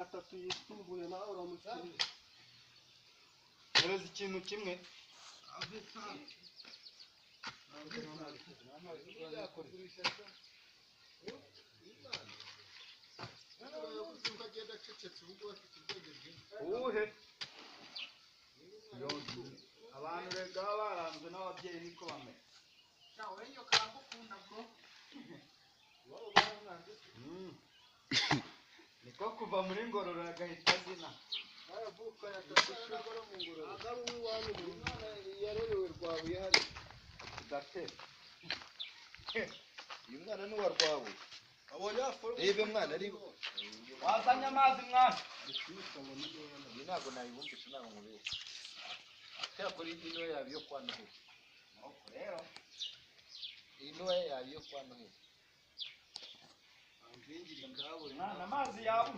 atatu yisumbuye nawe uramukiriye Ngereza ikintu kimwe uwuhe abantu rega baranzwe n'ababyeyi niko bameze niko kuva muri ngororero agahita azina aravuka yatashye mu ngororero agari uw'iwanyu umwana yarerewe rwabuye hari gatera uyu mwana ni uwa rwabuye abonye aforo rebe mwana ari wazanye amazi mwana iyi ntabwo nayibumvisha ntabwo nkubeshya cyakora iyi ntoya yaba iyo kwa noheli rero iyi ntoya yaba iyo kwa noheli mwana amazi yawe